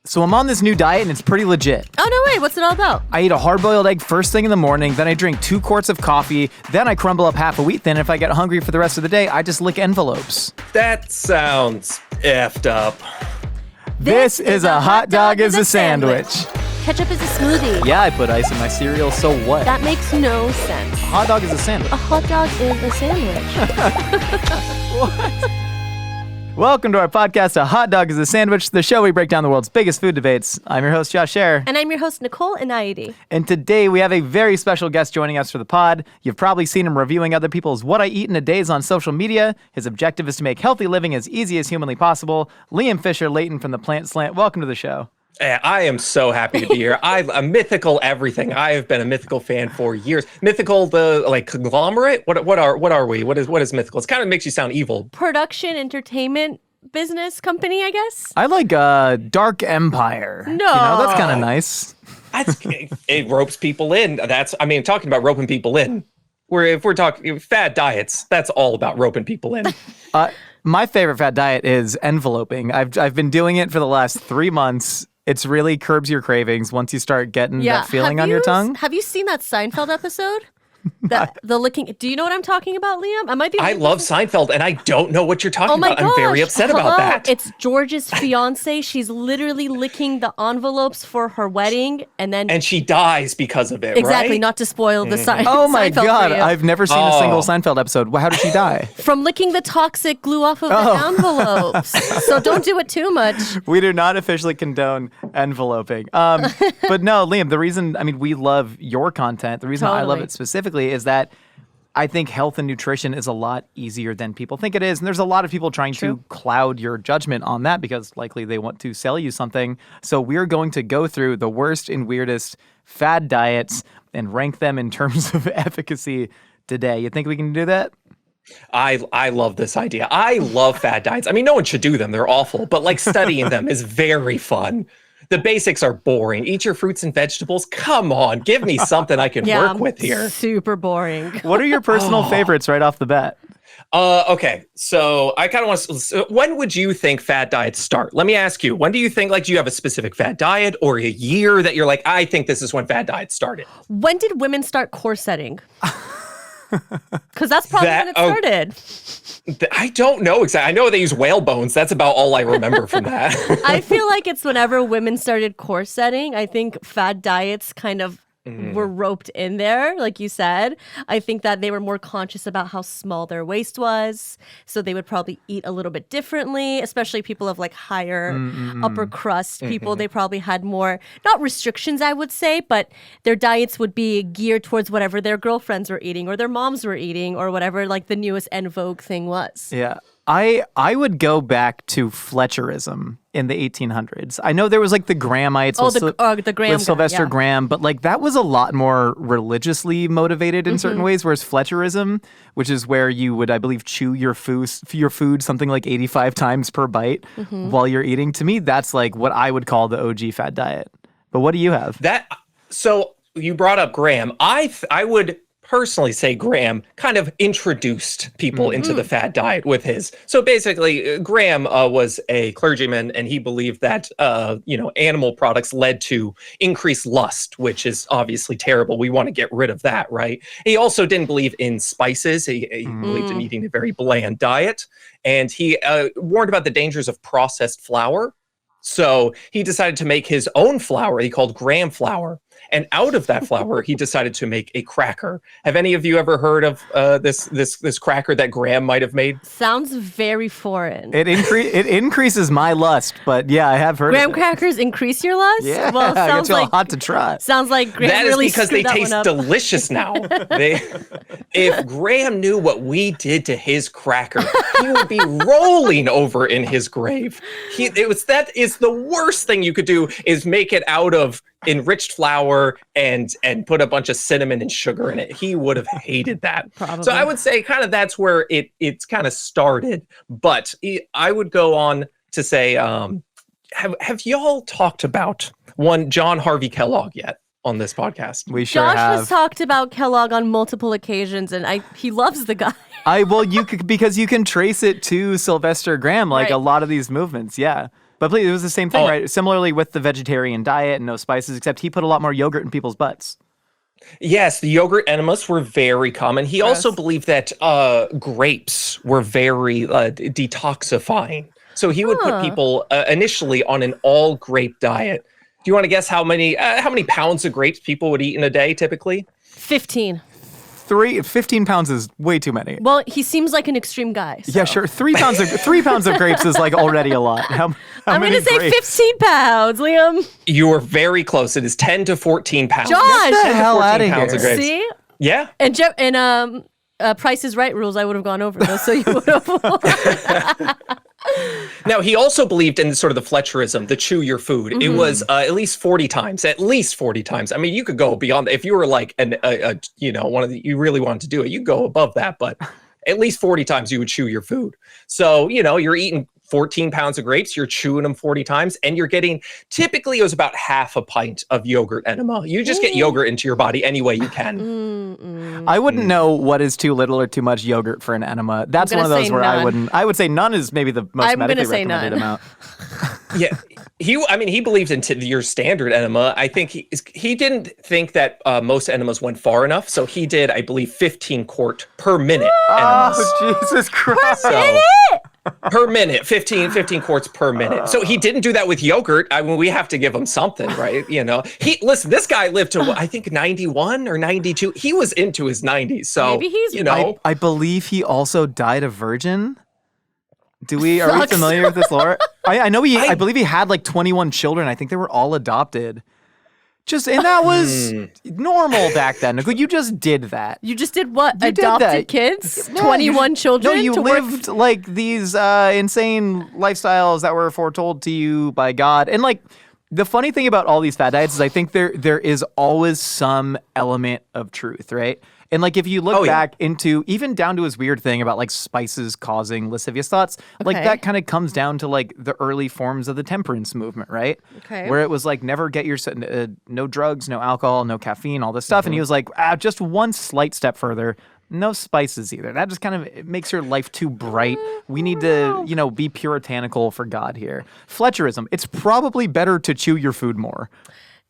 So I'm on this new diet and it's pretty legit. Oh, no way. What's it all about? I eat a hard-boiled egg first thing in the morning, then I drink 2 quarts of coffee, then I crumble up half a wheat thin, and if I get hungry for the rest of the day, I just lick envelopes. That sounds effed up. This is a hot dog is a sandwich. Ketchup is a smoothie. Yeah, I put ice in my cereal, so what? That makes no sense. A hot dog is a sandwich. A hot dog is a sandwich. What? Welcome to our podcast, A Hot Dog is a Sandwich, the show we break down the world's biggest food debates. I'm your host, Josh Scher. And I'm your host, Nicole Inaidi. And today we have a very special guest joining us for the pod. You've probably seen him reviewing other people's What I Eat in a Days on social media. His objective is to make healthy living as easy as humanly possible. Liam Layton from the Plant Slant, welcome to the show. I am so happy to be here. I'm a mythical everything. I have been a mythical fan for years. Mythical, the like conglomerate. What are we? What is mythical? It kind of makes you sound evil. Production entertainment business company, I guess. I like Dark Empire. No, that's kind of nice. It ropes people in. Talking about roping people in. If we're talking fad diets, that's all about roping people in. My favorite fad diet is enveloping. I've been doing it for the last 3 months. It's really curbs your cravings once you start getting that feeling on your tongue. Have you seen that Seinfeld episode? The licking. Do you know what I'm talking about, Liam? I love Seinfeld, and I don't know what you're talking about. Gosh. I'm very upset about that. It's George's fiance. She's literally licking the envelopes for her wedding, and she dies because of it. Exactly. Right? Not to spoil the Seinfeld. Oh my God! For you. I've never seen a single Seinfeld episode. How did she die? From licking the toxic glue off of the envelopes. So don't do it too much. We do not officially condone enveloping. But no, Liam, the reason, we love your content. The reason I love it specifically is that I think health and nutrition is a lot easier than people think it is. And there's a lot of people trying to cloud your judgment on that because likely they want to sell you something. So we're going to go through the worst and weirdest fad diets and rank them in terms of efficacy today. You think we can do that? I love this idea. I love fad diets. No one should do them. They're awful. But studying them is very fun. The basics are boring. Eat your fruits and vegetables. Come on, give me something I can work with here. Super boring. What are your personal favorites right off the bat? Okay, so I kind of want to. When would you think fad diets start? Let me ask you. When do you think? Do you have a specific fad diet or a year that you're like, I think this is when fad diets started? When did women start corsetting? Because that's probably when it started. I don't know exactly. I know they use whale bones. That's about all I remember from that. I feel like it's whenever women started corsetting. I think fad diets kind of were roped in there, like you said. I think that they were more conscious about how small their waist was. So they would probably eat a little bit differently, especially people of higher upper crust people. They probably had more, not restrictions, I would say, but their diets would be geared towards whatever their girlfriends were eating or their moms were eating or whatever the newest en vogue thing was. Yeah. I would go back to Fletcherism in the 1800s. I know there was the Grahamites the Graham with Sylvester guy, Graham, but that was a lot more religiously motivated in certain ways, whereas Fletcherism, which is where you would, I believe, chew your food something like 85 times per bite while you're eating. To me, that's what I would call the OG fad diet. But what do you have? So you brought up Graham. I would personally say Graham kind of introduced people into the fad diet with his. So basically, Graham was a clergyman, and he believed that animal products led to increased lust, which is obviously terrible. We want to get rid of that, right? He also didn't believe in spices. He believed in eating a very bland diet, and he warned about the dangers of processed flour. So he decided to make his own flour. He called Graham flour. And out of that flour, he decided to make a cracker. Have any of you ever heard of this cracker that Graham might have made? Sounds very foreign. It increases my lust, but yeah, I have heard Graham of it. crackers increase your lust? Yeah, well, sounds hot to try. Sounds like Graham that is really because they screwed that taste one up. delicious now. If Graham knew what we did to his cracker, he would be rolling over in his grave. That is the worst thing you could do, is make it out of enriched flour and put a bunch of cinnamon and sugar in it. He would have hated that. Probably. So I would say kind of that's where it's kind of started. But I would go on to say, have y'all talked about one John Harvey Kellogg yet on this podcast? We sure Josh have. has talked about Kellogg on multiple occasions, and he loves the guy. Because you can trace it to Sylvester Graham, a lot of these movements, yeah. But please, it was the same thing, right? Similarly with the vegetarian diet and no spices, except he put a lot more yogurt in people's butts. Yes, the yogurt enemas were very common. He also believed that grapes were very detoxifying. So he would put people initially on an all grape diet. Do you want to guess how many pounds of grapes people would eat in a day typically? 15. 15 pounds is way too many. Well, he seems like an extreme guy. So. Yeah, sure. 3 pounds of grapes is like already a lot. How I'm going to say grapes? 15 pounds, Liam. You were very close. It is 10 to 14 pounds. Josh! Get the hell out of here. Of grapes. See? Yeah. And Price is Right rules, I would have gone over those, so you would have. Now, he also believed in sort of the Fletcherism, the chew your food. It was at least 40 times. I mean, you could go beyond that. If you were like one of the, you really wanted to do it, you go above that, but at least 40 times you would chew your food. So, you're eating 14 pounds of grapes, you're chewing them 40 times, and you're getting, typically it was about half a pint of yogurt enema. You just get yogurt into your body any way you can. I wouldn't know what is too little or too much yogurt for an enema. That's one of those where none. I would say none is maybe the most medically recommended none. amount. Yeah, he believed into your standard enema. I think he didn't think that most enemas went far enough, so he did, I believe, 15 quart per minute enemas. Oh, Jesus Christ. Per minute, 15 quarts per minute. So he didn't do that with yogurt. I mean, we have to give him something, right? Listen, this guy lived to, I think, 91 or 92. He was into his 90s. So, maybe he's, I believe he also died a virgin. Are we familiar with this lore? I know I believe he had like 21 children. I think they were all adopted. And that was normal back then. You just did that. You just did what? You Adopted kids? 21 children? No, you lived like these insane lifestyles that were foretold to you by God. And like the funny thing about all these fad diets is I think there is always some element of truth, right? And like if you look back into even down to his weird thing about like spices causing lascivious thoughts, like that kind of comes down to like the early forms of the temperance movement, right? Okay. Where it was like never get your no drugs, no alcohol, no caffeine, all this stuff. And he was like, just one slight step further. No spices either. That just kind of it makes your life too bright. We need to, be puritanical for God here. Fletcherism. It's probably better to chew your food more.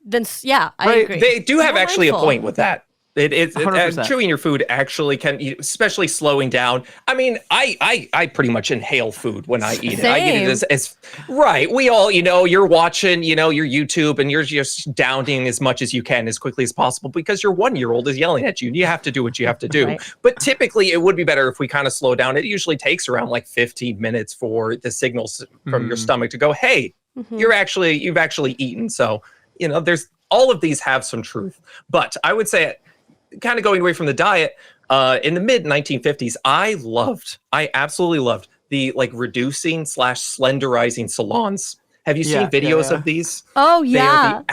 I agree. They do have actually a point with that. It's 100%. Chewing your food actually can, especially slowing down. I mean, I pretty much inhale food when I eat it. I eat it as right. We all, you're watching, your YouTube and you're just downing as much as you can as quickly as possible because your 1-year-old is yelling at you and you have to do what you have to do. Right. But typically it would be better if we kind of slow down. It usually takes around like 15 minutes for the signals from your stomach to go, hey, you've actually eaten. So, there's all of these have some truth. But I would say, kind of going away from the diet, in the mid 1950s, I absolutely loved the like reducing / slenderizing salons. Have you seen videos of these? Oh yeah.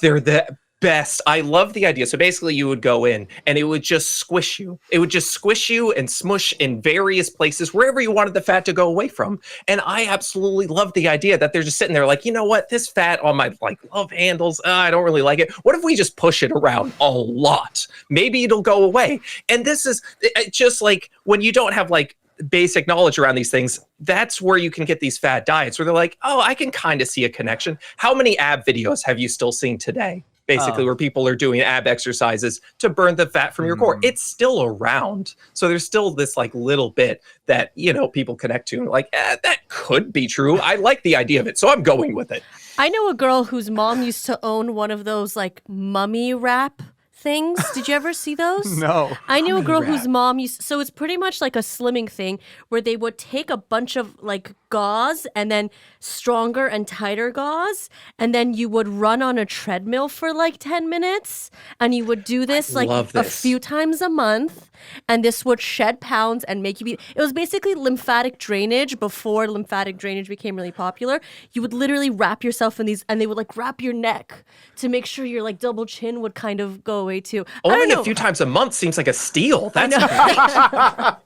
They're the best. I love the idea. So basically you would go in and it would just squish you. It would just squish you and smush in various places, wherever you wanted the fat to go away from. And I absolutely love the idea that they're just sitting there like, you know what, this fat on my like love handles, I don't really like it. What if we just push it around a lot? Maybe it'll go away. And this is just like when you don't have like basic knowledge around these things, that's where you can get these fad diets where they're like, oh, I can kind of see a connection. How many ab videos have you still seen today? Basically, where people are doing ab exercises to burn the fat from your core. It's still around. So there's still this like little bit that, people connect to. Like, that could be true. I like the idea of it. So I'm going with it. I know a girl whose mom used to own one of those like mummy wrap things. Did you ever see those? No. I knew a girl whose mom used, so it's pretty much like a slimming thing where they would take a bunch of like gauze and then stronger and tighter gauze, and then you would run on a treadmill for like 10 minutes, and you would do this a few times a month, and this would shed pounds and make you be, it was basically lymphatic drainage before lymphatic drainage became really popular. You would literally wrap yourself in these, and they would like wrap your neck to make sure your like double chin would kind of go away too. Only a few times a month seems like a steal. That's great.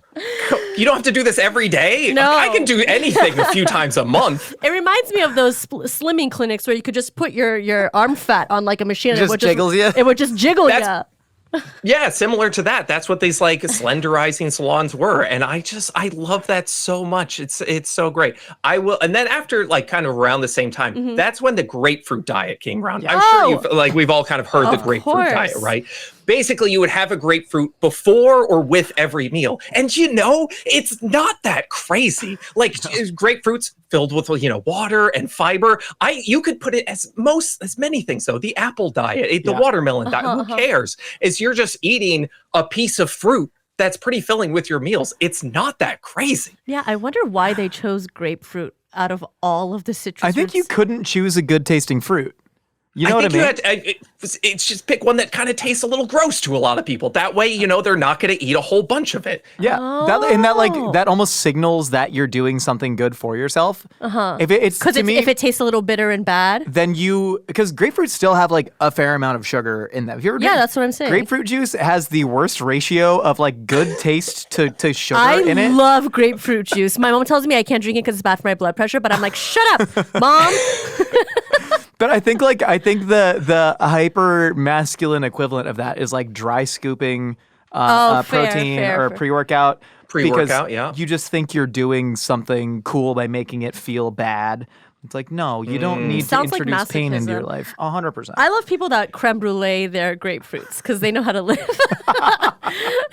You don't have to do this every day? No. I can do anything a few times a month. It reminds me of those slimming clinics where you could just put your arm fat on like a machine and It just jiggles you? It would just jiggle you. Yeah, similar to that. That's what these like slenderizing salons were. And I love that so much. It's so great. And then after like kind of around the same time, that's when the grapefruit diet came around. Yeah. I'm sure we've all kind of heard the grapefruit diet, right? Basically, you would have a grapefruit before or with every meal. And it's not that crazy. Like grapefruit's filled with, water and fiber. You could put it as many things though. The apple diet, the watermelon diet, who cares? You're just eating a piece of fruit that's pretty filling with your meals. It's not that crazy. Yeah, I wonder why they chose grapefruit out of all of the citrus I think fruits. you couldn't choose a good tasting fruit. You know what I mean? It's just pick one that kind of tastes a little gross to a lot of people. That way, they're not going to eat a whole bunch of it. Yeah, that almost signals that you're doing something good for yourself. If it tastes a little bitter and bad, then because grapefruits still have like a fair amount of sugar in them. That's what I'm saying. Grapefruit juice has the worst ratio of like good taste to sugar in it. I love grapefruit juice. My mom tells me I can't drink it because it's bad for my blood pressure, but I'm like, shut up, Mom. But I think the hyper masculine equivalent of that is like dry scooping protein or pre-workout. Pre-workout, yeah. You just think you're doing something cool by making it feel bad. It's like, no, you don't need to introduce pain into your life. 100%. I love people that creme brulee their grapefruits because they know how to live.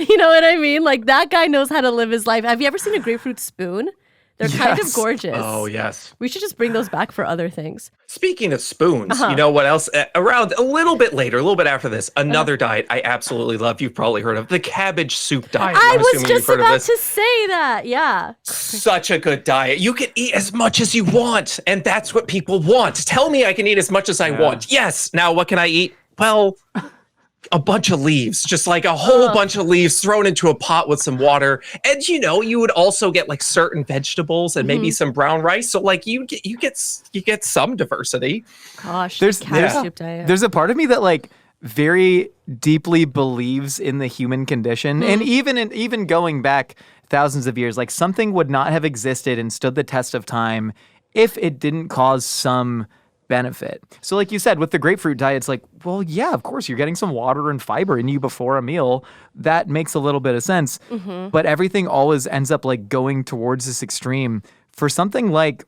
You know what I mean? Like that guy knows how to live his life. Have you ever seen a grapefruit spoon? They're kind of gorgeous. Oh, yes. We should just bring those back for other things. Speaking of spoons, you know what else? Around a little bit later, a little bit after this, another diet I absolutely love. You've probably heard of the cabbage soup diet. I was just about to say that. Yeah. Such a good diet. You can eat as much as you want, and that's what people want. Tell me I can eat as much as I want. Yes. Now, what can I eat? Well, a bunch of leaves, just like a whole bunch of leaves thrown into a pot with some water. And you would also get like certain vegetables and maybe some brown rice. So like you get some diversity. Gosh, there's soup diet. There's a part of me that like very deeply believes in the human condition. And even going back thousands of years, like something would not have existed and stood the test of time if it didn't cause some benefit. So like you said, with the grapefruit diet, it's like, well, yeah, of course, you're getting some water and fiber in you before a meal. That makes a little bit of sense. But everything always ends up like going towards this extreme. For something like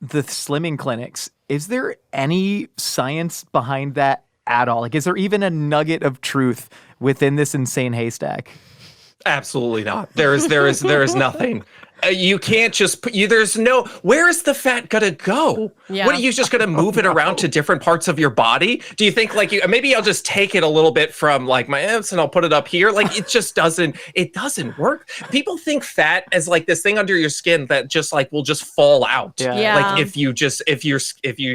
the slimming clinics, is there any science behind that at all? Like, is there even a nugget of truth within this insane haystack? Absolutely not. There is nothing. You can't just where is the fat gonna go? Yeah. What are you just gonna move it around to different parts of your body? Do you think like maybe I'll just take it a little bit from like my abs and I'll put it up here? Like it doesn't work. People think fat as like this thing under your skin that just like will just fall out. Yeah. Like if you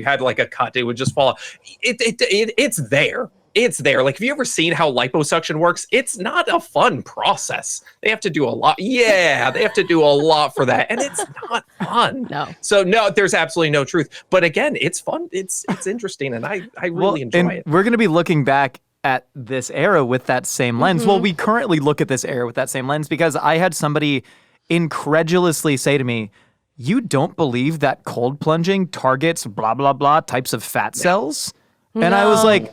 had like a cut, it would just fall out. It's there. It's there. Like, have you ever seen how liposuction works? It's not a fun process. They have to do a lot. Yeah, they have to do a lot for that. And it's not fun. No. So, no, there's absolutely no truth. But again, it's fun. It's interesting. And I really enjoy it. We're going to be looking back at this era with that same lens. Well, we currently look at this era with that same lens because I had somebody incredulously say to me, you don't believe that cold plunging targets blah, blah, blah types of fat cells? And I was like,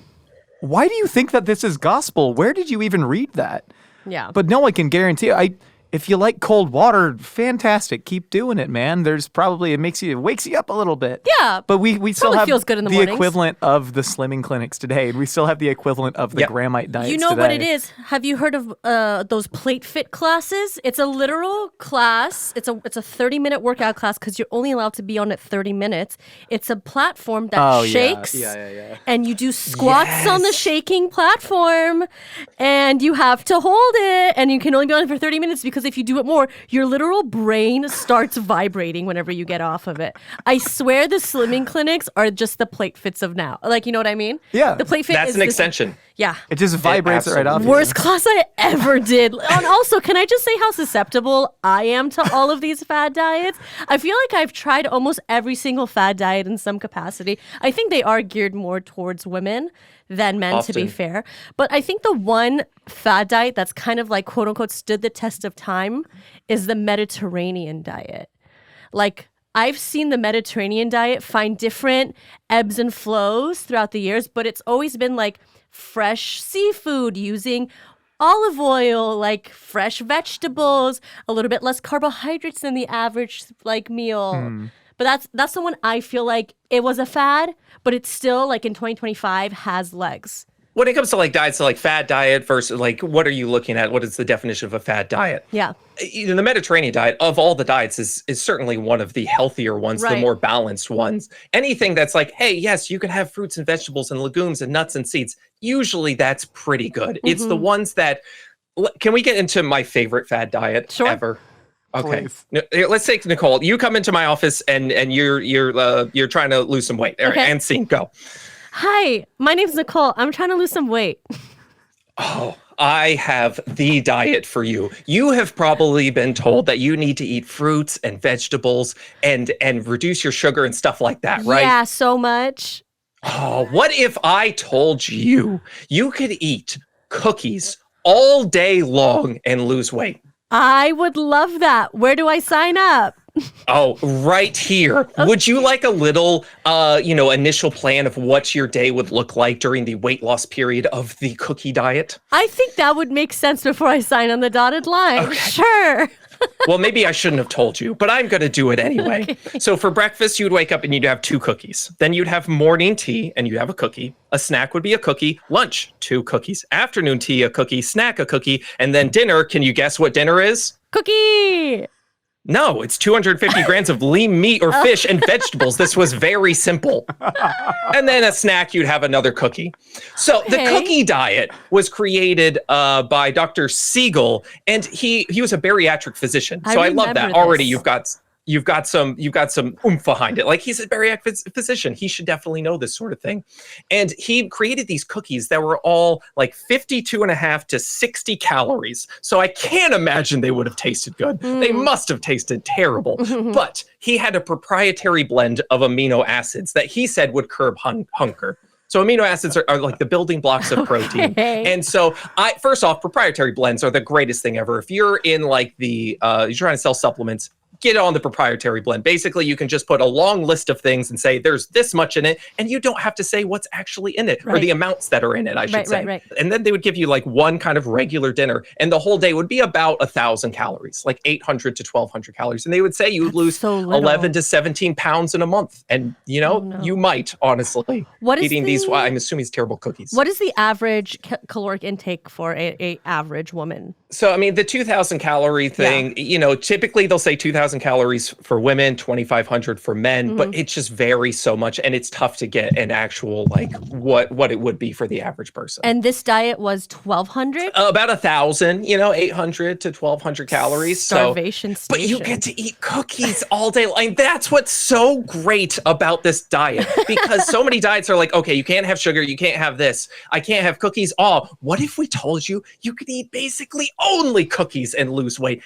why do you think that this is gospel? Where did you even read that? Yeah. But no, I can guarantee if you like cold water, fantastic. Keep doing it, man. There's probably it wakes you up a little bit. Yeah. But we still have feels good in the the mornings. equivalent of the slimming clinics today. And we still have the equivalent of the Grammite diets You know today. what it is? Have you heard of those plate fit classes? It's a literal class. It's a 30-minute workout class because you're only allowed to be on it 30 minutes. It's a platform that shakes. Yeah. And you do squats on the shaking platform. And you have to hold it. And you can only be on it for 30 minutes because if you do it more, your literal brain starts vibrating whenever you get off of it. I swear the slimming clinics are just the plate fits of now. Like, you know what I mean? Yeah. The plate fit That's is an extension. Yeah. It just vibrates it right off. Worst class I ever did. And also, can I just say how susceptible I am to all of these fad diets? I feel like I've tried almost every single fad diet in some capacity. I think they are geared more towards women than men, to be fair. But I think the one fad diet that's kind of like, quote unquote, stood the test of time is the Mediterranean diet. Like, I've seen the Mediterranean diet find different ebbs and flows throughout the years, but it's always been like fresh seafood using olive oil, like fresh vegetables, a little bit less carbohydrates than the average like meal. But that's the one I feel like it was a fad, but it's still like in 2025 has legs. When it comes to like diets, so like fad diet versus like, what are you looking at? What is the definition of a fad diet? Yeah. The Mediterranean diet of all the diets is certainly one of the healthier ones, the more balanced ones. Anything that's like, hey, yes, you can have fruits and vegetables and legumes and nuts and seeds. Usually that's pretty good. It's the ones that, can we get into my favorite fad diet ever? Okay, let's take Nicole. You come into my office and you're trying to lose some weight. All right, and scene, go. Hi, my name's Nicole. I'm trying to lose some weight. Oh, I have the diet for you. You have probably been told that you need to eat fruits and vegetables and reduce your sugar and stuff like that, right? Yeah, so much. Oh, what if I told you you could eat cookies all day long and lose weight? I would love that. Where do I sign up? Oh, right here. Would you like a little, initial plan of what your day would look like during the weight loss period of the cookie diet? I think that would make sense before I sign on the dotted line. Okay. Sure. Well, maybe I shouldn't have told you, but I'm going to do it anyway. Okay. So for breakfast, you'd wake up and you'd have 2 cookies. Then you'd have morning tea and you'd have a cookie. A snack would be a cookie. Lunch, 2 cookies. Afternoon tea, a cookie. Snack, a cookie. And then dinner, can you guess what dinner is? Cookie. No, it's 250 grams of lean meat or fish and vegetables. This was very simple. And then a snack, you'd have another cookie. So the cookie diet was created by Dr. Siegel, and he was a bariatric physician. So I love that. Already you've got some oomph behind it. Like, he's a bariatric physician. He should definitely know this sort of thing. And he created these cookies that were all like 52.5 to 60 calories. So I can't imagine they would have tasted good. They must have tasted terrible. But he had a proprietary blend of amino acids that he said would curb hunger. So amino acids are like the building blocks of protein. And so first off, proprietary blends are the greatest thing ever. If you're in like you're trying to sell supplements, get on the proprietary blend. Basically, you can just put a long list of things and say there's this much in it, and you don't have to say what's actually in it or the amounts that are in it, I should say. Right. And then they would give you like one kind of regular dinner, and the whole day would be about 1,000 calories, like 800 to 1,200 calories. And they would say you would lose 11 to 17 pounds in a month. And, you might, honestly, eating these, I'm assuming it's terrible cookies. What is the average caloric intake for a average woman? So, I mean, the 2,000 calorie thing, typically they'll say 2,000 calories for women, 2,500 for men, but it just varies so much, and it's tough to get an actual, like, what it would be for the average person. And this diet was 1,200? About 1,000, 800 to 1,200 calories. Starvation station. But you get to eat cookies all day long. And that's what's so great about this diet, because so many diets are like, okay, you can't have sugar, you can't have this, I can't have cookies. Oh, what if we told you you could eat basically only cookies and lose weight?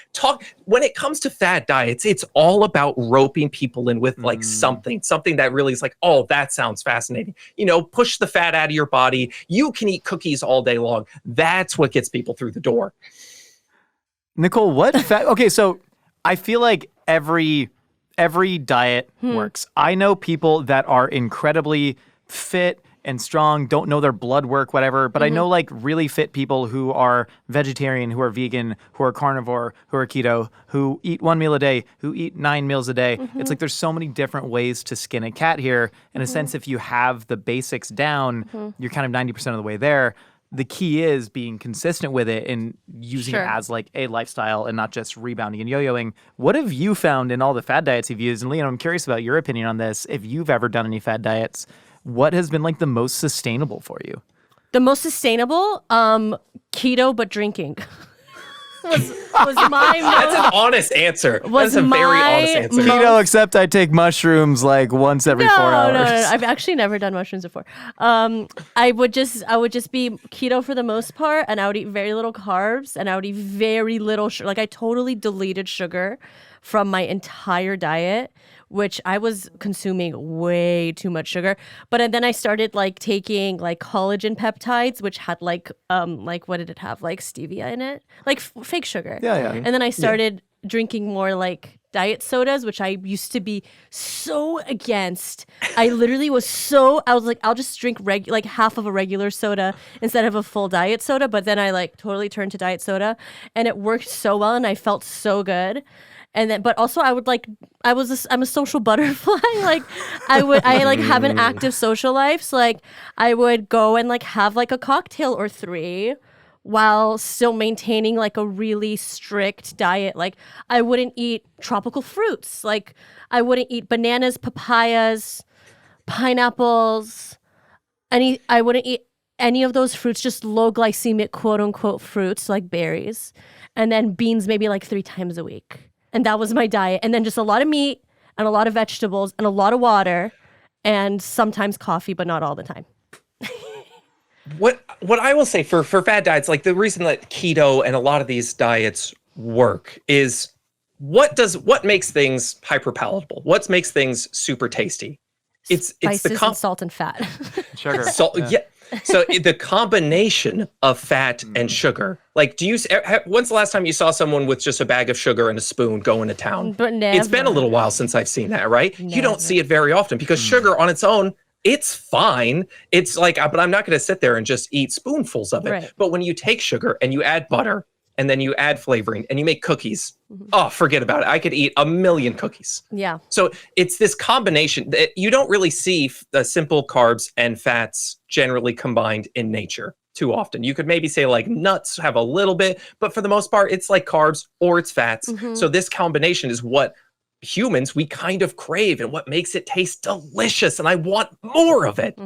When it comes to fad diets, it's all about roping people in with like something that really is like, oh, that sounds fascinating. Push the fat out of your body. You can eat cookies all day long. That's what gets people through the door. Nicole, what fat? Okay, so I feel like every diet works. I know people that are incredibly fit and strong, don't know their blood work, whatever. But I know like really fit people who are vegetarian, who are vegan, who are carnivore, who are keto, who eat 1 meal a day, who eat 9 meals a day. It's like there's so many different ways to skin a cat here. In a sense, if you have the basics down, you're kind of 90% of the way there. The key is being consistent with it and using it as like a lifestyle and not just rebounding and yo-yoing. What have you found in all the fad diets you've used? And Liam, I'm curious about your opinion on this. If you've ever done any fad diets, what has been like the most sustainable for you? The most sustainable, keto, but drinking. was my That's an honest answer. That's a very honest answer. Keto, except I take mushrooms like once every 4 hours. No. I've actually never done mushrooms before. I would just be keto for the most part, and I would eat very little carbs, and I would eat very little sugar. Like, I totally deleted sugar from my entire diet, which I was consuming way too much sugar. But then I started like taking like collagen peptides, which had like what did it have? Like stevia in it, like fake sugar. Yeah. And then I started drinking more like diet sodas, which I used to be so against. I literally I was like, I'll just drink like half of a regular soda instead of a full diet soda. But then I like totally turned to diet soda, and it worked so well, and I felt so good. And then, but also I'm a social butterfly. Like I like have an active social life. So like I would go and like have like a cocktail or three while still maintaining like a really strict diet. Like I wouldn't eat tropical fruits. Like I wouldn't eat bananas, papayas, pineapples. I wouldn't eat any of those fruits, just low glycemic quote unquote fruits like berries. And then beans maybe like 3 times a week. And that was my diet. And then just a lot of meat and a lot of vegetables and a lot of water and sometimes coffee, but not all the time. What I will say for fad diets, like the reason that keto and a lot of these diets work is what makes things hyper palatable? What makes things super tasty? It's Spices and salt and fat. Sugar. Salt, yeah. So the combination of fat and sugar. Like, when's the last time you saw someone with just a bag of sugar and a spoon going to town? But never. It's been a little while since I've seen that, right? Never. You don't see it very often because sugar on its own, it's fine. It's like, but I'm not going to sit there and just eat spoonfuls of it. Right. But when you take sugar and you add butter and then you add flavoring and you make cookies, oh, forget about it. I could eat 1,000,000 cookies. Yeah. So it's this combination that you don't really see the simple carbs and fats generally combined in nature too often. You could maybe say like nuts have a little bit, but for the most part, it's like carbs or it's fats. So this combination is what humans, we kind of crave and what makes it taste delicious. And I want more of it.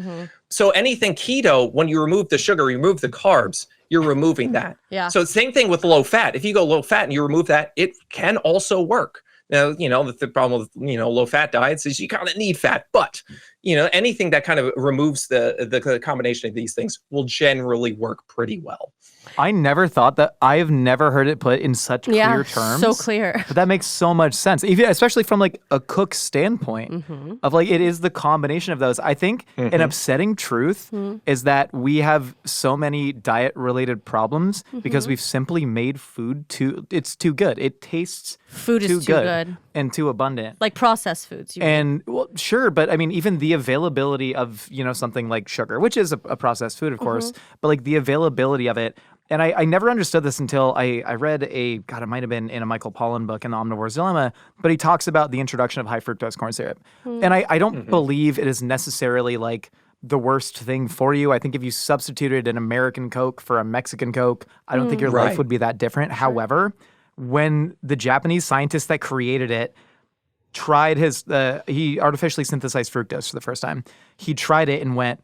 So anything keto, when you remove the sugar, you remove the carbs, you're removing that. Yeah. So same thing with low fat. If you go low fat and you remove that, it can also work. Now, the problem with, low fat diets is you kind of need fat, but, anything that kind of removes the combination of these things will generally work pretty well. I never thought that. I have never heard it put in such clear terms. So clear. But that makes so much sense, especially from like a cook's standpoint of like, it is the combination of those. I think an upsetting truth is that we have so many diet related problems because we've simply made food it's too good. It tastes Food is too good. And too abundant. Like processed foods. And well, sure, but I mean, even the availability of, something like sugar, which is a processed food, of course, but like the availability of it. And I never understood this until I read it might have been in a Michael Pollan book in The Omnivore's Dilemma, but he talks about the introduction of high fructose corn syrup. And I don't believe it is necessarily like the worst thing for you. I think if you substituted an American Coke for a Mexican Coke, I don't think your life would be that different. However, when the Japanese scientist that created it tried he artificially synthesized fructose for the first time. He tried it and went,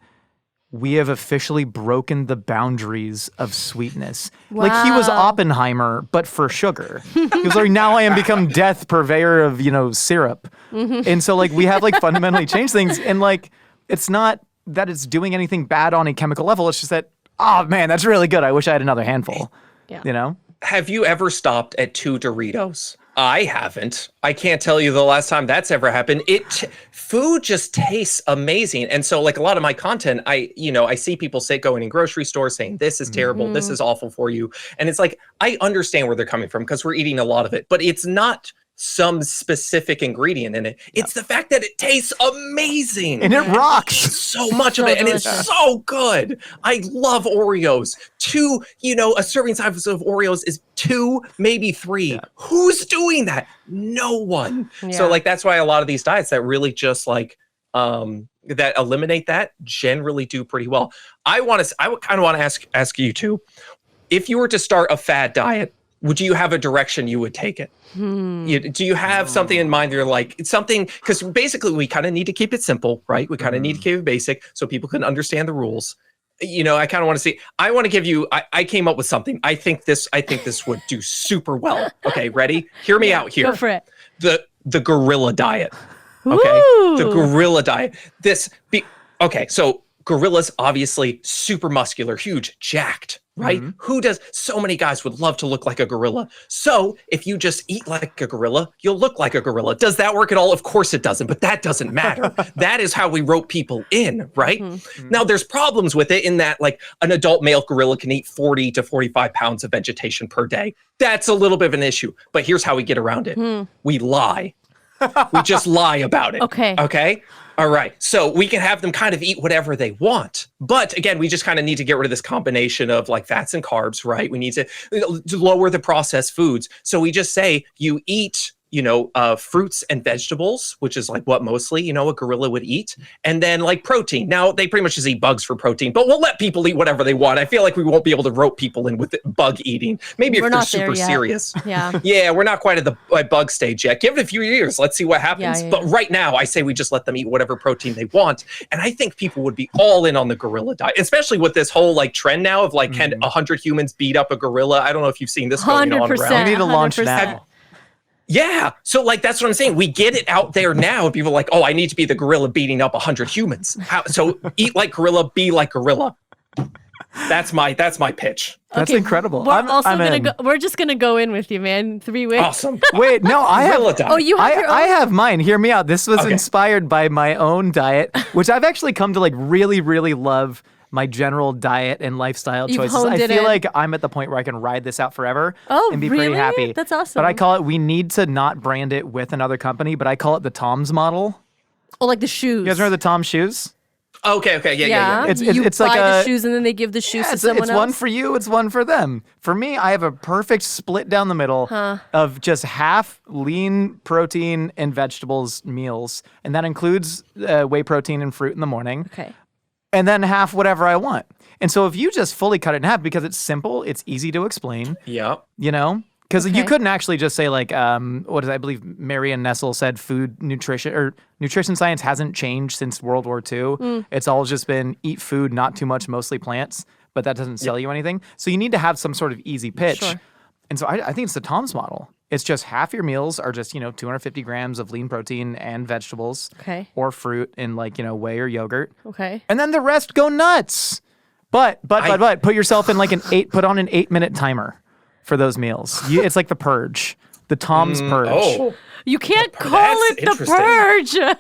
we have officially broken the boundaries of sweetness. Wow. Like he was Oppenheimer, but for sugar. He was like, now I am become death purveyor of, syrup. And so like we have like fundamentally changed things. And like, it's not that it's doing anything bad on a chemical level. It's just that, oh man, that's really good. I wish I had another handful, Have you ever stopped at 2 Doritos? I haven't. I can't tell you the last time that's ever happened. Food just tastes amazing. And so like a lot of my content, I see people going in grocery stores saying, this is terrible. This is awful for you. And it's like, I understand where they're coming from because we're eating a lot of it, but it's not some specific ingredient in it. It's the fact that it tastes amazing. And it rocks. So much of it. And it's so good. I love Oreos. 2, a serving size of Oreos is 2, maybe 3. Yeah. Who's doing that? No one. Yeah. So like, that's why a lot of these diets that really just like, that eliminate that generally do pretty well. I kind of want to ask you two, if you were to start a fad diet, would you have a direction you would take it? Do you have something in mind that you're like, it's something, because basically we kind of need to keep it simple, right? We kind of need to keep it basic so people can understand the rules. I kind of want to see, I want to give you, I came up with something. I think this would do super well. Okay, ready? Hear me out here. Go for it. The gorilla diet. Okay, the gorilla diet. Okay, so gorillas, obviously super muscular, huge, jacked, right? So many guys would love to look like a gorilla. So if you just eat like a gorilla, you'll look like a gorilla. Does that work at all? Of course it doesn't, but that doesn't matter. That is how we rope people in, right? Now there's problems with it in that like an adult male gorilla can eat 40 to 45 pounds of vegetation per day. That's a little bit of an issue, but here's how we get around it. We lie. We just lie about it. Okay? All right. So we can have them kind of eat whatever they want. But again, we just kind of need to get rid of this combination of like fats and carbs, right? We need to lower the processed foods. So we just say you eat, fruits and vegetables, which is like what mostly, a gorilla would eat. And then like protein. Now they pretty much just eat bugs for protein, but we'll let people eat whatever they want. I feel like we won't be able to rope people in with bug eating. Maybe if they're super serious. Yeah, we're not quite at the bug stage yet. Give it a few years. Let's see what happens. But right now I say we just let them eat whatever protein they want. And I think people would be all in on the gorilla diet, especially with this whole like trend now of like, can 100 humans beat up a gorilla? I don't know if you've seen this going on around. We need to launch now. Yeah. So like, that's what I'm saying. We get it out there now. People are like, oh, I need to be the gorilla beating up 100 humans. So eat like gorilla, be like gorilla. That's my pitch. That's incredible. We're just going to go in with you, man. 3 weeks. Awesome. Wait, no, I have. I have mine. Hear me out. This was inspired by my own diet, which I've actually come to like really, really love. My general diet and lifestyle choices. I feel like I'm at the point where I can ride this out forever and be pretty happy. That's awesome. But I call it, we need to not brand it with another company, but I call it the Tom's model. Oh, like the shoes. You guys remember the Tom's shoes? Okay. Yeah. It's buy like the shoes and then they give the shoes to someone else. It's one for you, it's one for them. For me, I have a perfect split down the middle of just half lean protein and vegetables meals. And that includes whey protein and fruit in the morning. Okay. And then half whatever I want. And so if you just fully cut it in half, because it's simple, it's easy to explain. Yeah. Because you couldn't actually just say like, what is I believe Marion Nestle said, nutrition science hasn't changed since World War II. It's all just been eat food, not too much, mostly plants, but that doesn't sell you anything. So you need to have some sort of easy pitch. Sure. And so I think it's the Tom's model. It's just half your meals are just, 250 grams of lean protein and vegetables. Okay. Or fruit in like, whey or yogurt. Okay. And then the rest go nuts. But put yourself in like put on an 8-minute timer for those meals. It's like the purge. The Tom's purge. Oh. You can't call it the purge. You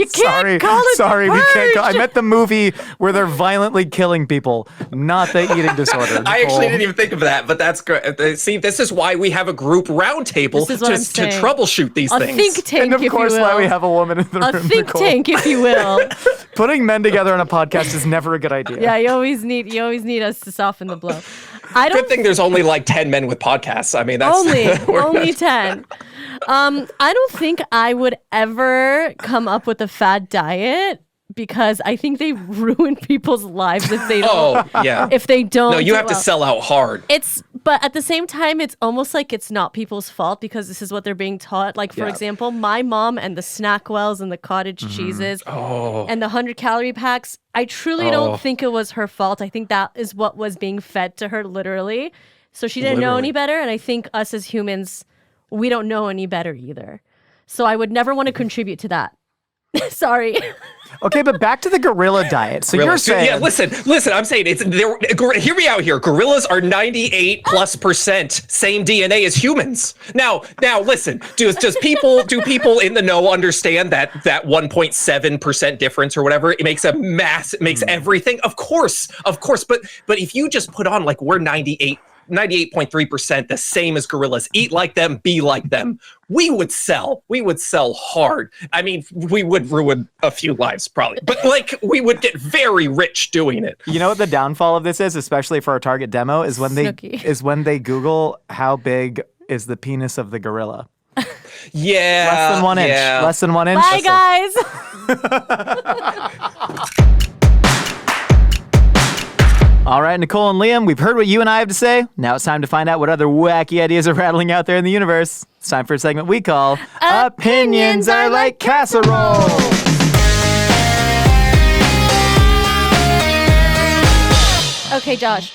can't call it the purge. We can't I meant the movie where they're violently killing people, not the eating disorder. I actually didn't even think of that, but that's great. See, this is why we have a group roundtable to troubleshoot these things. A think tank, and of course, why we have a woman in the room. A think tank, if you will. Putting men together on a podcast is never a good idea. Yeah, you always need us to soften the blow. Good thing there's only like 10 men with podcasts. I mean, that's only 10. I don't think I would ever come up with a fad diet because I think they ruin people's lives if they don't. If they don't. No, you have to sell out hard. But at the same time, it's almost like it's not people's fault because this is what they're being taught. Like, for example, my mom and the Snackwells and the cottage cheeses and the 100-calorie packs, I truly don't think it was her fault. I think that is what was being fed to her, literally. So she didn't know any better. And I think us as humans, we don't know any better either. So I would never want to contribute to that. Sorry. Okay, but back to the gorilla diet. So you're saying... Yeah, listen, I'm saying hear me out here. Gorillas are 98+% same DNA as humans. Now listen, do people in the know understand that 1.7% difference or whatever, it makes makes everything? Of course. But if you just put on like we're 98.3% the same as gorillas, eat like them, be like them, we would sell hard. I mean, we would ruin a few lives probably, but like we would get very rich doing it. You know what the downfall of this is, especially for our target demo, is when they Google how big is the penis of the gorilla. Yeah. Less than 1 inch. Less than 1 inch. Bye, guys. All right, Nicole and Liam, we've heard what you and I have to say. Now it's time to find out what other wacky ideas are rattling out there in the universe. It's time for a segment we call Opinions Are Like Casseroles. Okay, Josh.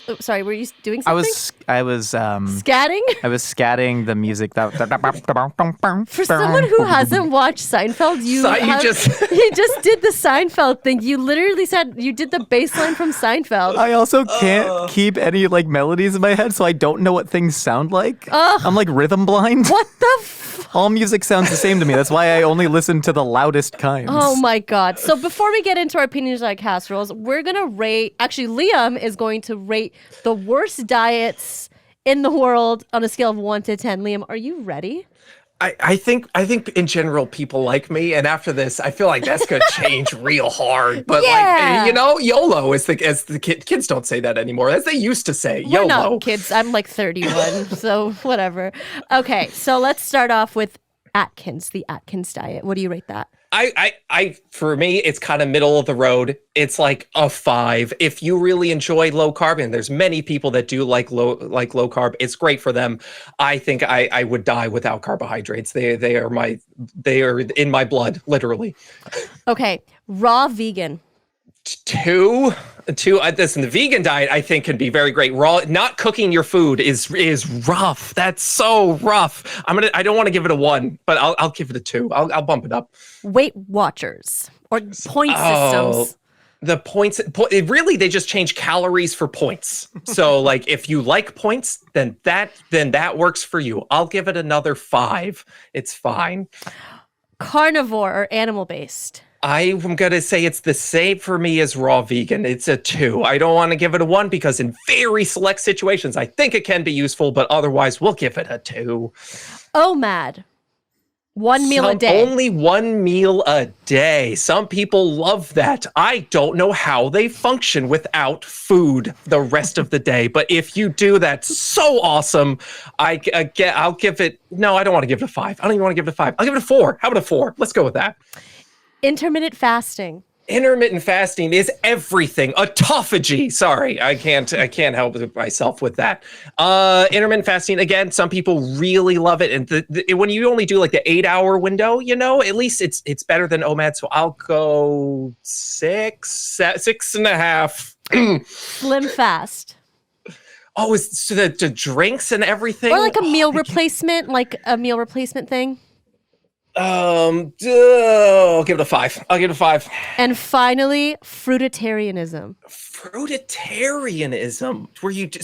Oh, sorry, were you doing something? I was Scatting? I was scatting the music that For someone who hasn't watched Seinfeld, you just did the Seinfeld thing. You literally said you did the bass line from Seinfeld. I also can't keep any like melodies in my head, so I don't know what things sound like. I'm like rhythm blind. What the All music sounds the same to me. That's why I only listen to the loudest kinds. Oh my God. So before we get into our opinions on casseroles, we're going to rate, actually Liam is going to rate the worst diets in the world on a scale of 1 to 10. Liam, are you ready? I think in general people like me, and after this, I feel like that's gonna change real hard. But like YOLO as the kids don't say that anymore, as they used to say. We're YOLO. not kids. I'm like 31, so whatever. Okay, so let's start off with Atkins, the Atkins diet. What do you rate that? I for me, it's kind of middle of the road. It's like a 5. If you really enjoy low carb, and there's many people that do like low carb, it's great for them. I think I would die without carbohydrates. They are in my blood, literally. Okay, raw vegan. 2. Listen, the vegan diet I think can be very great. Raw, not cooking your food is rough. That's so rough. I don't want to give it a 1, but I'll give it a 2. I'll bump it up. Weight Watchers or point systems. The points, really, they just change calories for points. So like if you like points, then that works for you. I'll give it another 5. It's fine. Carnivore or animal based. I'm going to say it's the same for me as raw vegan. It's a 2. I don't want to give it a 1 because in very select situations, I think it can be useful, but otherwise we'll give it a 2. OMAD. 1 meal a day. Only 1 meal a day. Some people love that. I don't know how they function without food the rest of the day. But if you do, that's so awesome. I'll give it, no, I don't want to give it a 5. I don't even want to give it a 5. I'll give it a 4. How about a 4? Let's go with that. Intermittent fasting. Intermittent fasting is everything. Autophagy. Sorry, I can't help myself with that. Intermittent fasting, again, some people really love it. And when you only do like the 8-hour window, at least it's better than OMAD. So I'll go 6.5. Slim fast. Oh, is the drinks and everything? Or like a meal replacement thing. I'll give it a 5. And finally, fruitarianism.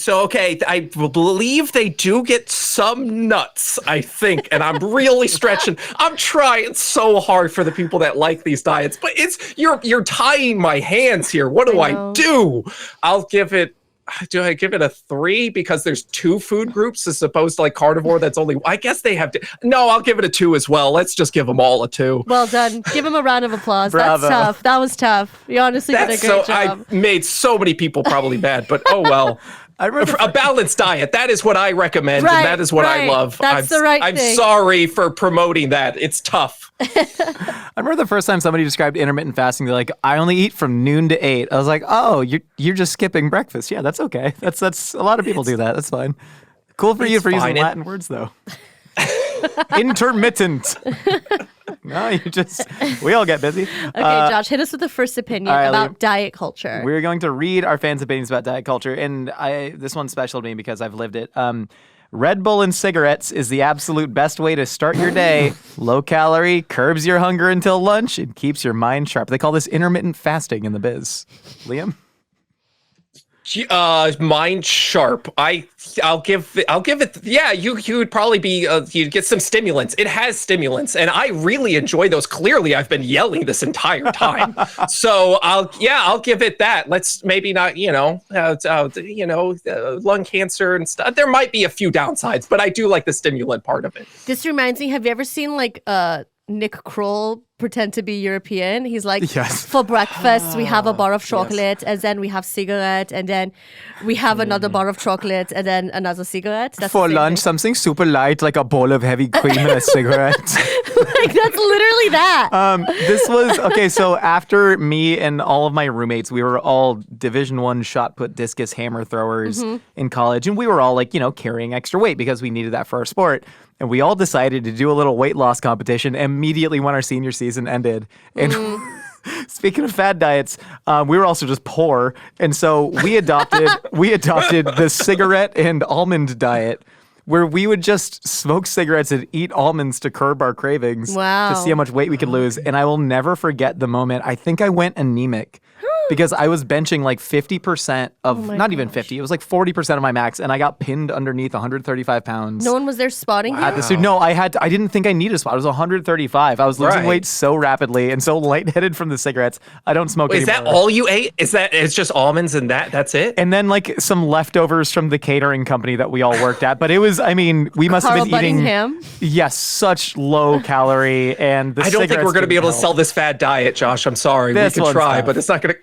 Okay, I believe they do get some nuts, I think, and I'm really stretching. I'm trying so hard for the people that like these diets, but you're tying my hands here. What do I do? Do I give it a 3 because there's 2 food groups as opposed to like carnivore that's only, I guess they have to. No, I'll give it a 2 as well. Let's just give them all a 2. Well done. Give him a round of applause. Bravo. That's tough. That was tough. You honestly did a great job. I made so many people probably mad, but oh well. A balanced diet. That is what I recommend, and that is what I love. That's the right thing. I'm sorry for promoting that. It's tough. I remember the first time somebody described intermittent fasting, they're like, I only eat from noon to 8. I was like, oh, you're just skipping breakfast. Yeah, that's okay. That's a lot of people do that. That's fine. Cool for you for using Latin words, though. Intermittent. No, we all get busy. Okay, Josh, hit us with the first opinion about diet culture. We're going to read our fans' opinions about diet culture, and this one's special to me because I've lived it. Red Bull and cigarettes is the absolute best way to start your day. Low calorie, curbs your hunger until lunch, and keeps your mind sharp. They call this intermittent fasting in the biz. Liam? Mind sharp. I'll give it. Yeah, you would probably be. You'd get some stimulants. It has stimulants, and I really enjoy those. Clearly, I've been yelling this entire time. So I'll give it that. Let's maybe not. Lung cancer and stuff. There might be a few downsides, but I do like the stimulant part of it. This reminds me. Have you ever seen like Nick Kroll pretend to be European? He's like, yes. For breakfast, we have a bar of chocolate, and then we have cigarette, and then we have another bar of chocolate, and then another cigarette. That's for lunch, something super light, like a bowl of heavy cream and a cigarette. Like, that's literally that. This was, okay, so after me and all of my roommates, we were all Division I shot put discus hammer throwers in college, and we were all like, carrying extra weight because we needed that for our sport. And we all decided to do a little weight loss competition immediately when our senior season ended. And Speaking of fad diets, we were also just poor, and so we adopted the cigarette and almond diet, where we would just smoke cigarettes and eat almonds to curb our cravings. Wow. To see how much weight we could lose. And I will never forget the moment. I think I went anemic. Because I was benching like 50% of, not even 50, it was like 40% of my max, and I got pinned underneath 135 pounds. No one was there spotting you? At the suit. No, I didn't think I needed a spot. It was 135. I was losing weight so rapidly and so lightheaded from the cigarettes. I don't smoke anymore. Is that all you ate? It's just almonds and that's it? And then like some leftovers from the catering company that we all worked at. But it was, I mean, we must have been eating. Yes, such low calorie. And the I don't think we're going to be able to sell this fad diet, Josh. I'm sorry. We can try, but it's not going to.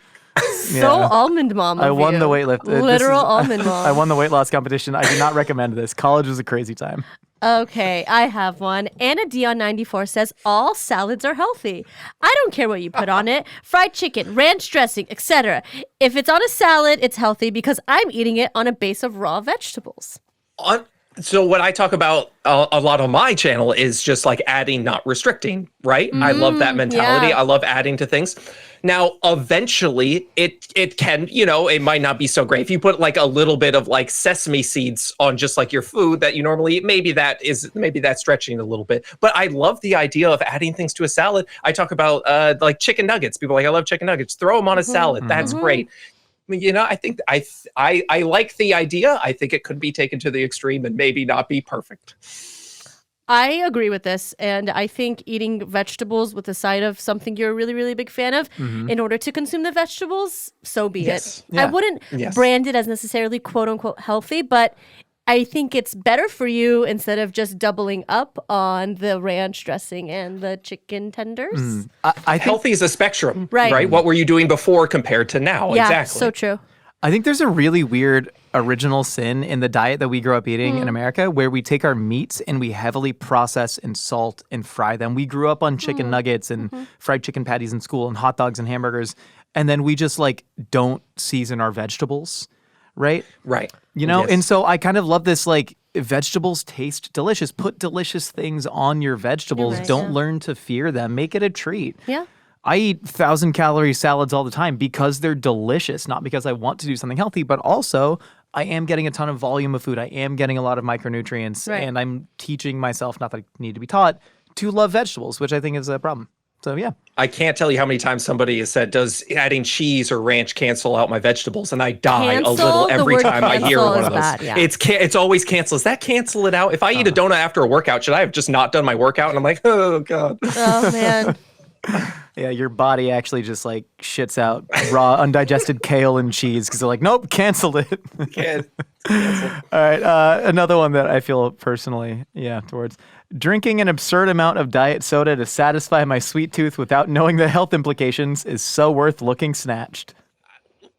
So almond mom. I won the weight lift. Literal almond mom. I won the weight loss competition. I do not recommend this. College was a crazy time. Okay, I have one. Anna Dion 94 says all salads are healthy. I don't care what you put on it. Fried chicken, ranch dressing, etc. If it's on a salad, it's healthy because I'm eating it on a base of raw vegetables. So what I talk about a lot on my channel is just like adding, not restricting, right? I love that mentality. Yeah. I love adding to things. Now, eventually, it can, it might not be so great. If you put like a little bit of like sesame seeds on just like your food that you normally eat, maybe that's stretching a little bit. But I love the idea of adding things to a salad. I talk about like chicken nuggets. People are like, I love chicken nuggets. Throw them on a salad. That's great. I mean, I think I like the idea. I think it could be taken to the extreme and maybe not be perfect. I agree with this, and I think eating vegetables with a side of something you're a really, really big fan of, in order to consume the vegetables, so be it. Yeah. I wouldn't brand it as necessarily quote-unquote healthy, but I think it's better for you instead of just doubling up on the ranch dressing and the chicken tenders. I think healthy is a spectrum, right? What were you doing before compared to now? Yeah, exactly. So true. I think there's a really weird original sin in the diet that we grew up eating in America, where we take our meats and we heavily process and salt and fry them. We grew up on chicken nuggets and fried chicken patties in school and hot dogs and hamburgers. And then we just like don't season our vegetables, right? Right. Yes. And so I kind of love this, like, vegetables taste delicious. Put delicious things on your vegetables. Don't learn to fear them. Make it a treat. Yeah. I eat 1,000-calorie salads all the time because they're delicious, not because I want to do something healthy, but also I am getting a ton of volume of food. I am getting a lot of micronutrients, and I'm teaching myself, not that I need to be taught, to love vegetables, which I think is a problem. So, yeah. I can't tell you how many times somebody has said, does adding cheese or ranch cancel out my vegetables? And I die a little every time I hear one of those. Bad, yeah. It's always cancel. Does that cancel it out? If I eat a donut after a workout, should I have just not done my workout? And I'm like, oh, God. Oh, man. Yeah, your body actually just like shits out raw, undigested kale and cheese because they're like, nope, canceled it. Cancel. All right, another one that I feel personally, towards. Drinking an absurd amount of diet soda to satisfy my sweet tooth without knowing the health implications is so worth looking snatched.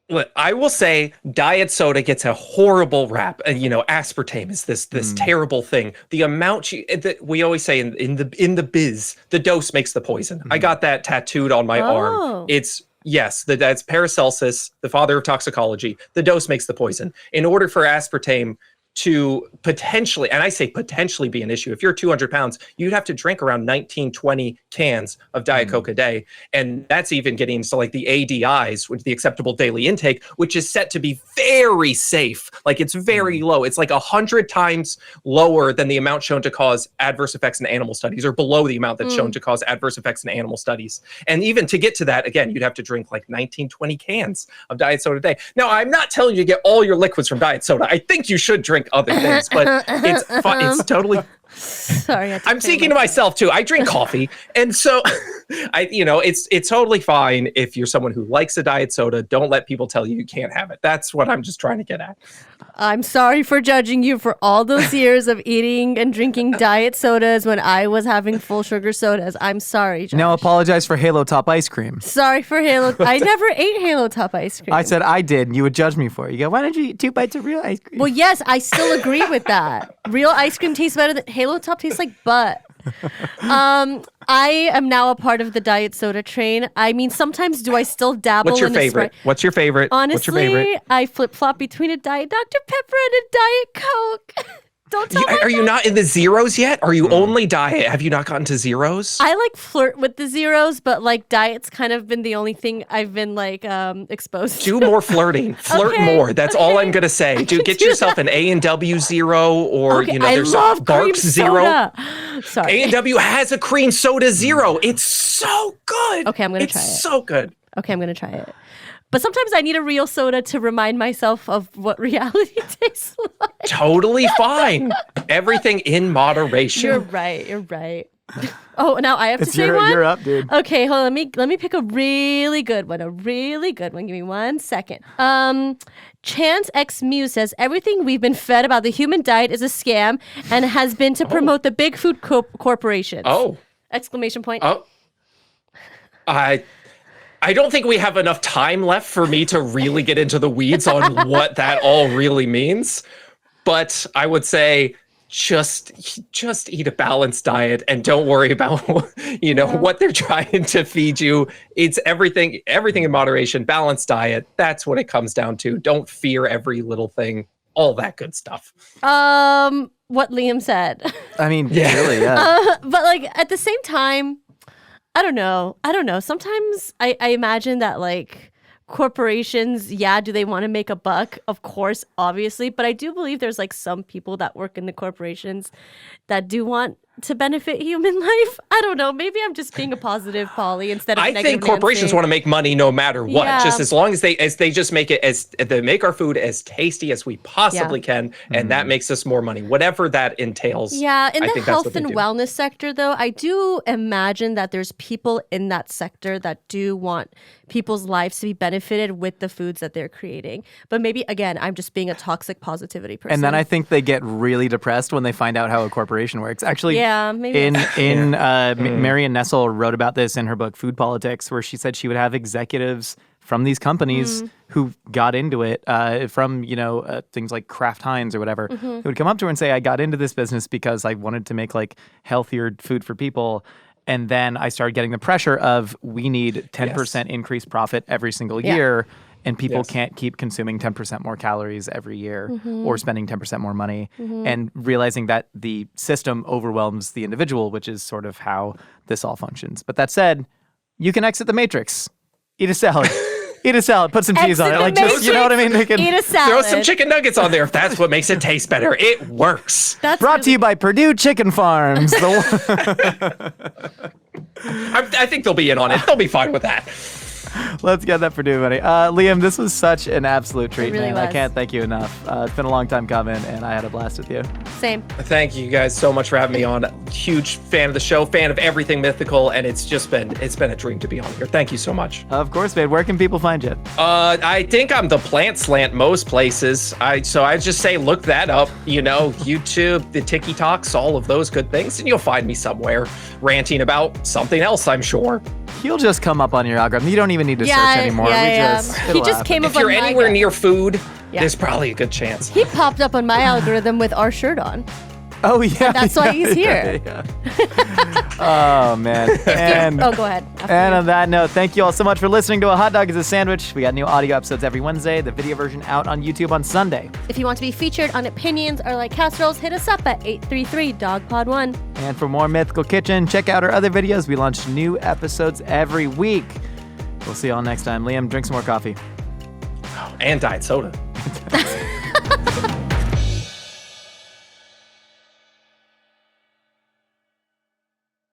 Look, I will say diet soda gets a horrible rap. And, aspartame is this terrible thing. The amount we always say in the biz, the dose makes the poison. I got that tattooed on my arm. It's that's Paracelsus, the father of toxicology. The dose makes the poison. In order for aspartame to potentially, and I say potentially, be an issue, if you're 200 pounds, you'd have to drink around 19, 20 cans of Diet Coke a day. And that's even getting to like the ADIs, which is the acceptable daily intake, which is set to be very safe. Like it's very low. It's like 100 times lower than the amount shown to cause adverse effects in animal studies, or below the amount that's shown to cause adverse effects in animal studies. And even to get to that, again, you'd have to drink like 19, 20 cans of diet soda a day. Now, I'm not telling you to get all your liquids from diet soda. I think you should drink other things, but it's totally. Sorry, I'm speaking to myself too. I drink coffee, and so it's totally fine if you're someone who likes a diet soda. Don't let people tell you can't have it. That's what I'm just trying to get at. I'm sorry for judging you for all those years of eating and drinking diet sodas when I was having full sugar sodas. I'm sorry, Josh. Now apologize for Halo Top ice cream. Sorry for Halo. I never ate Halo Top ice cream. I said I did, and you would judge me for it. You go, why don't you eat 2 bites of real ice cream? Well, yes, I still agree with that. Real ice cream tastes better than Halo Top tastes like butt. I am now a part of the diet soda train. I mean, sometimes do I still dabble What's your in favorite? What's your favorite? Honestly, What's your favorite? I flip-flop between a Diet Dr. Pepper and a Diet Coke. Don't tell Are you not in the zeros yet? Are you only diet? Have you not gotten to zeros? I like flirt with the zeros, but like diet's kind of been the only thing I've been like exposed to. Do more flirting. Flirt more. That's all I'm gonna say. Get yourself an A&W zero, or there's love Barks zero. Sorry. A&W has a cream soda zero. It's so good. Okay, I'm gonna try it. It's so good. Okay, I'm gonna try it. But sometimes I need a real soda to remind myself of what reality tastes like. Totally fine. Everything in moderation. You're right. Oh, now I have to say one? You're up, dude. Okay, hold on. Let me pick a really good one. Give me 1 second. Chance X Muse says, everything we've been fed about the human diet is a scam and has been to promote the big food corporations. Oh. Exclamation point. Oh. I don't think we have enough time left for me to really get into the weeds on what that all really means. But I would say just eat a balanced diet and don't worry about what they're trying to feed you. It's everything in moderation, balanced diet. That's what it comes down to. Don't fear every little thing, all that good stuff. What Liam said. I mean, really, yeah. But like at the same time, I don't know. Sometimes I imagine that like corporations, do they want to make a buck? Of course, obviously. But I do believe there's like some people that work in the corporations that do want to benefit human life. I don't know. Maybe I'm just being a positive Polly instead of I negative think corporations Nancy. want to make money no matter what. Yeah. Just as long as they just make it they make our food as tasty as we possibly can, and that makes us more money, whatever that entails. Yeah, in I the think health that's what and they do. wellness sector, though, I do imagine that there's people in that sector that do want people's lives to be benefited with the foods that they're creating. But maybe, again, I'm just being a toxic positivity person. And then I think they get really depressed when they find out how a corporation works. Actually, maybe Marion Nestle wrote about this in her book Food Politics, where she said she would have executives from these companies who got into it from things like Kraft Heinz or whatever, who would come up to her and say, I got into this business because I wanted to make like healthier food for people. And then I started getting the pressure of we need 10% increased profit every single year. And people can't keep consuming 10% more calories every year or spending 10% more money, and realizing that the system overwhelms the individual, which is sort of how this all functions. But that said, you can exit the matrix. Eat a salad. Eat a salad. Put some cheese on it. Like, just, you know what I mean? Eat a salad. Throw some chicken nuggets on there if that's what makes it taste better. It works. That's brought to you by Purdue Chicken Farms. I think they'll be in on it. They'll be fine with that. Let's get that Purdue money. Liam, this was such an absolute treat, really man. was. I can't thank you enough. It's been a long time coming, and I had a blast with you. Same. Thank you guys so much for having me on. Huge fan of the show, fan of everything mythical, and it's been a dream to be on here. Thank you so much. Of course, man. Where can people find you? I think I'm the Plant Slant most places. I just say look that up. YouTube, the TikToks, all of those good things, and you'll find me somewhere ranting about something else, I'm sure. He'll just come up on your algorithm. You don't even need to search anymore. He just came up If you're on my anywhere near food, Yeah. there's probably a good chance. He popped up on my algorithm with our shirt on. Oh, yeah. That's why he's here. Oh, man. And, go ahead. After and you. on that note, thank you all so much for listening to A Hot Dog is a Sandwich. We got new audio episodes every Wednesday, the video version out on YouTube on Sunday. If you want to be featured on Opinions or like Casseroles, hit us up at 833-DOGPOD1. And for more Mythical Kitchen, check out our other videos. We launch new episodes every week. We'll see you all next time. Liam, drink some more coffee. And diet soda.